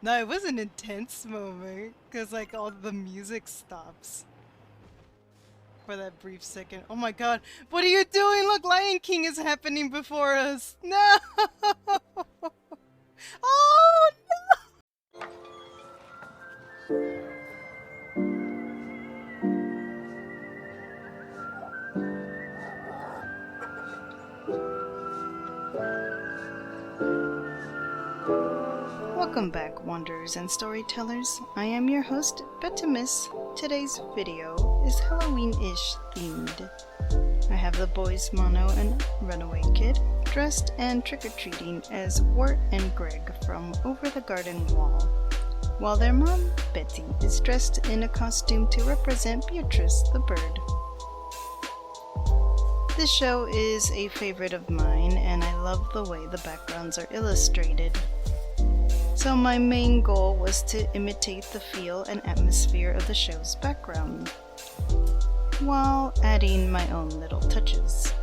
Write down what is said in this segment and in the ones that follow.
No, it was an intense moment because like all the music stops for that brief second. Oh my god, what are you doing? Look, Lion King is happening before us. No! Oh Welcome back, wanderers and storytellers. I am your host, Bettimus. Today's video is Halloween-ish themed. I have the boys Mono and Runaway Kid dressed and trick-or-treating as Wart and Greg from Over the Garden Wall, while their mom, Betty, is dressed in a costume to represent Beatrice the bird. This show is a favorite of mine, and I love the way the backgrounds are illustrated. So my main goal was to imitate the feel and atmosphere of the show's background, while adding my own little touches.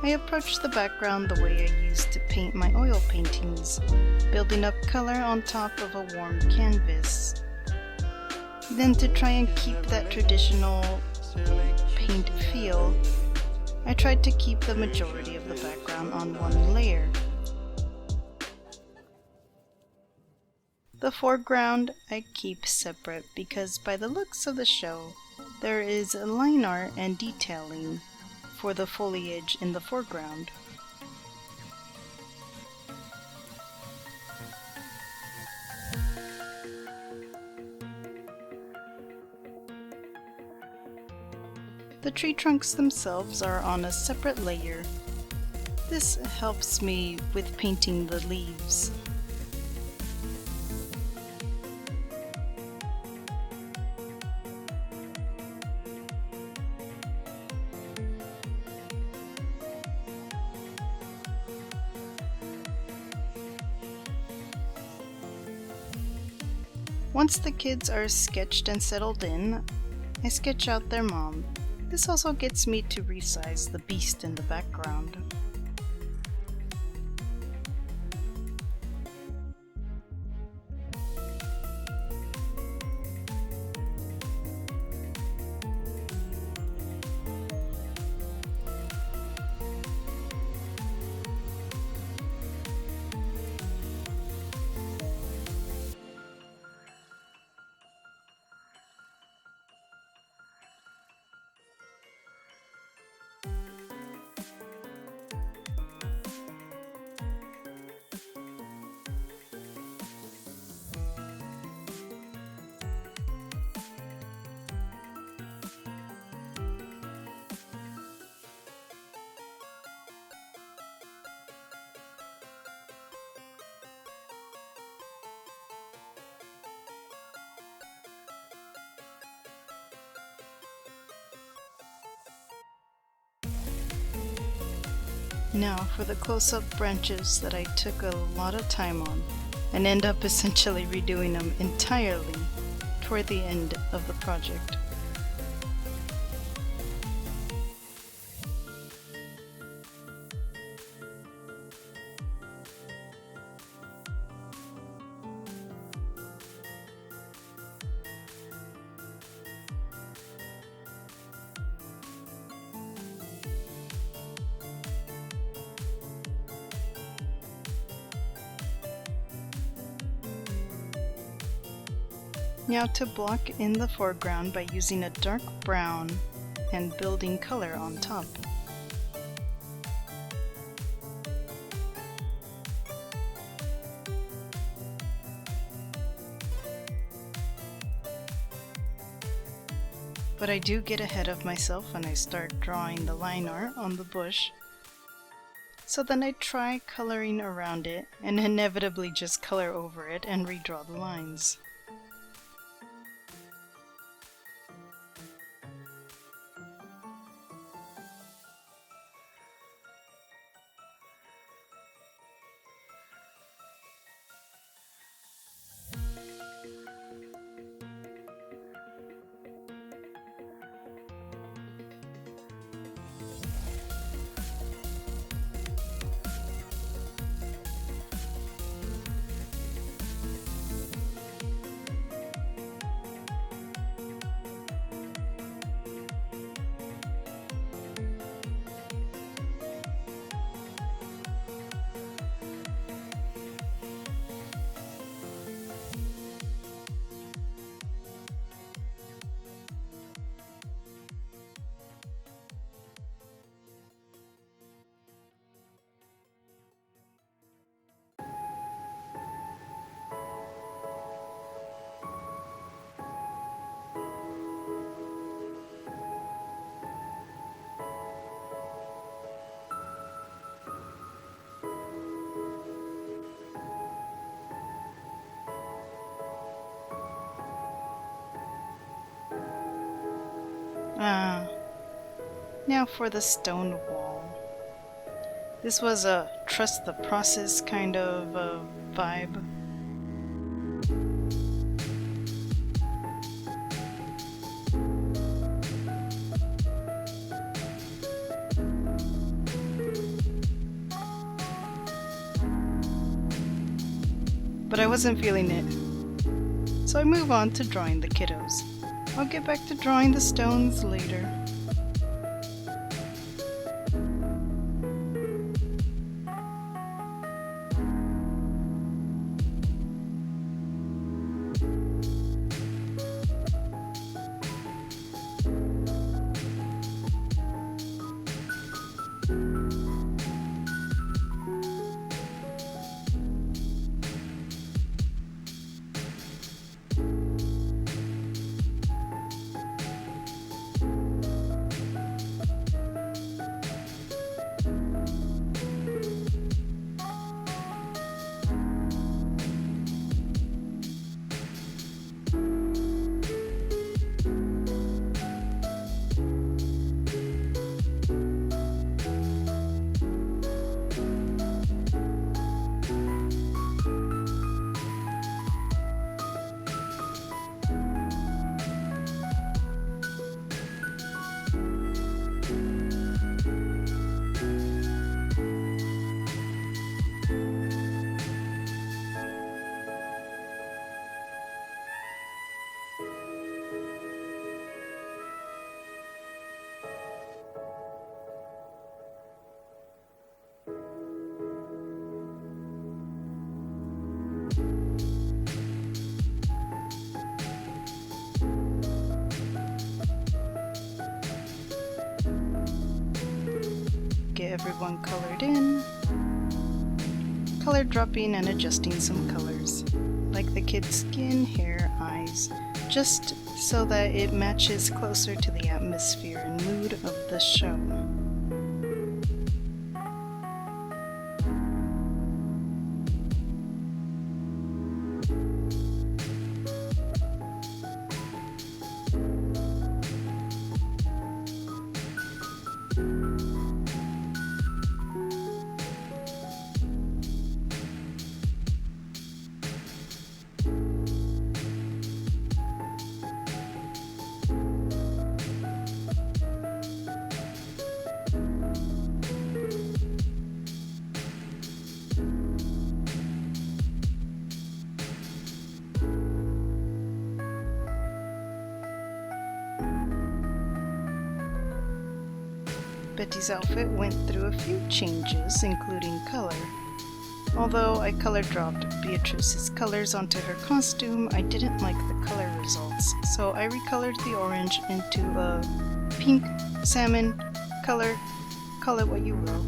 I approached the background the way I used to paint my oil paintings, building up color on top of a warm canvas. Then, to try and keep that traditional paint feel, I tried to keep the majority of the background on one layer. The foreground I keep separate because by the looks of the show, there is line art and detailing for the foliage in the foreground. The tree trunks themselves are on a separate layer. This helps me with painting the leaves. Once the kids are sketched and settled in, I sketch out their mom. This also gets me to resize the beast in the background. Now for the close-up branches that I took a lot of time on and end up essentially redoing them entirely toward the end of the project. Now to block in the foreground by using a dark brown and building color on top. But I do get ahead of myself when I start drawing the line art on the bush. So then I try coloring around it and inevitably just color over it and redraw the lines. Ah, now for the stone wall. This was a trust the process kind of vibe. But I wasn't feeling it, so I move on to drawing the kiddos. I'll get back to drawing the stones later. Get everyone colored in, color dropping and adjusting some colors, like the kid's skin, hair, eyes, just so that it matches closer to the atmosphere and mood of the show. Betty's outfit went through a few changes, including color. Although I color dropped Beatrice's colors onto her costume, I didn't like the color results, so I recolored the orange into a pink salmon color. Call it what you will.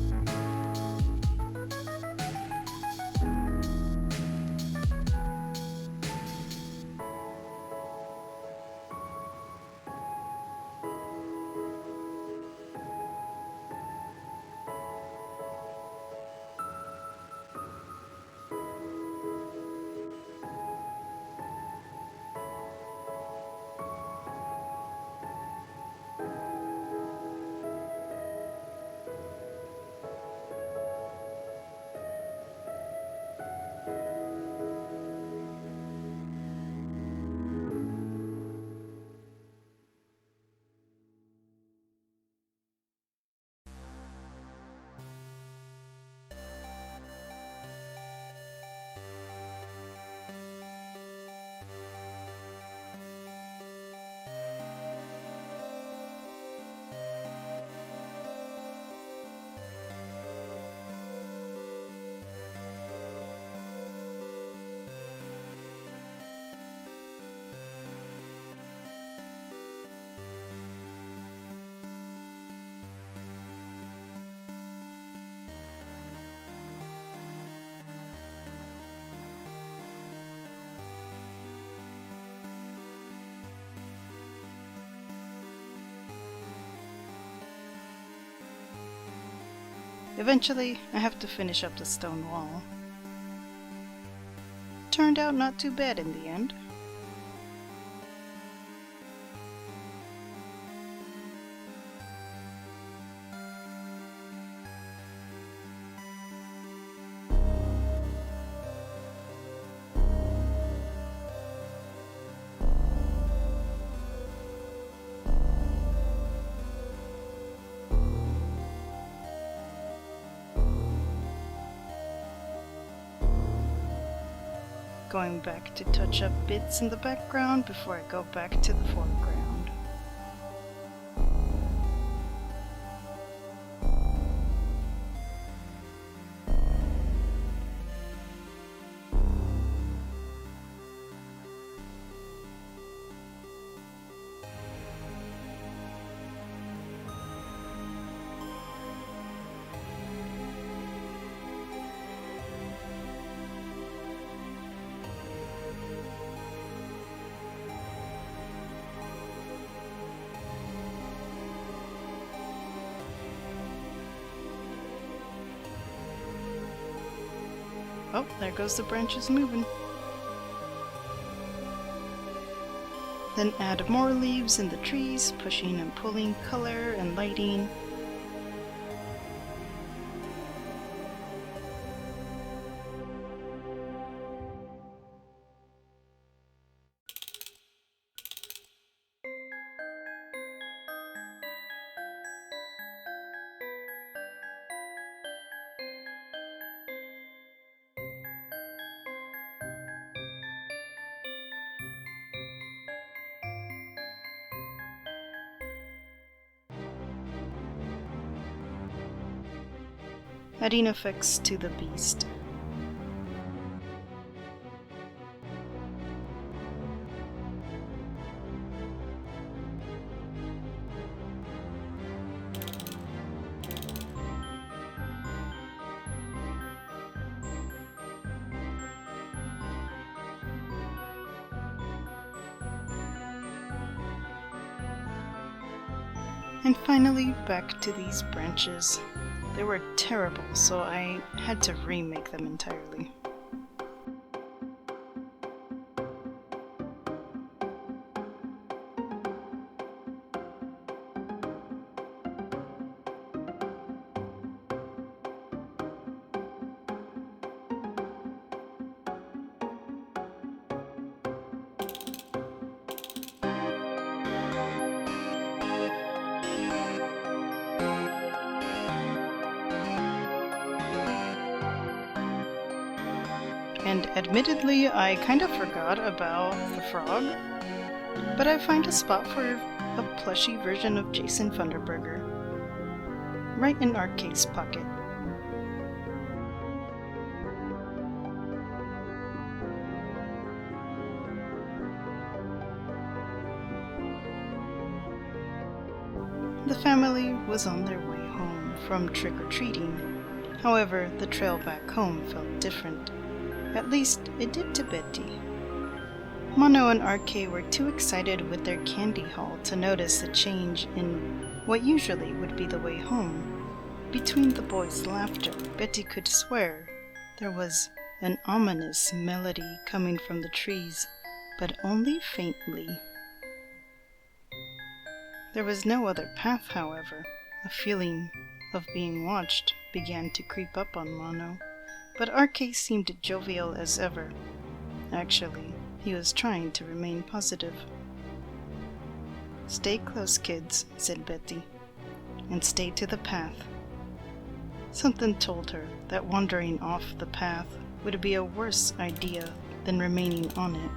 Eventually, I have to finish up the stone wall. Turned out not too bad in the end. going back to touch up bits in the background before I go back to the foreground. Oh, there goes the branches moving. Then add more leaves in the trees, pushing and pulling color and lighting. Adding effects to the beast. And finally, back to these branches. They were terrible, so I had to remake them entirely. And admittedly, I kind of forgot about the frog, but I find a spot for a plushy version of Jason Funderburger, right in Arcade's pocket. The family was on their way home from trick-or-treating. However, the trail back home felt different. At least, it did to Betty. Mono and RK were too excited with their candy haul to notice a change in what usually would be the way home. Between the boys' laughter, Betty could swear there was an ominous melody coming from the trees, but only faintly. There was no other path, however. A feeling of being watched began to creep up on Mono. But RK seemed jovial as ever. Actually, he was trying to remain positive. "Stay close, kids," said Betty, "and stay to the path." Something told her that wandering off the path would be a worse idea than remaining on it.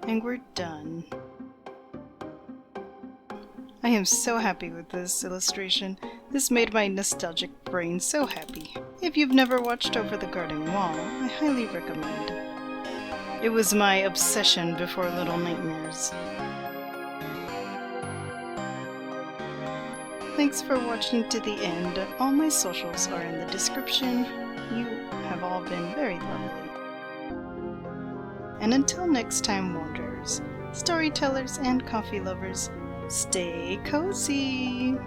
And we're done. I am so happy with this illustration. This made my nostalgic brain so happy. If you've never watched Over the Garden Wall, I highly recommend. It was my obsession before Little Nightmares. Thanks for watching to the end. All my socials are in the description. You have all been very lovely. And until next time, wanderers, storytellers, and coffee lovers, stay cozy!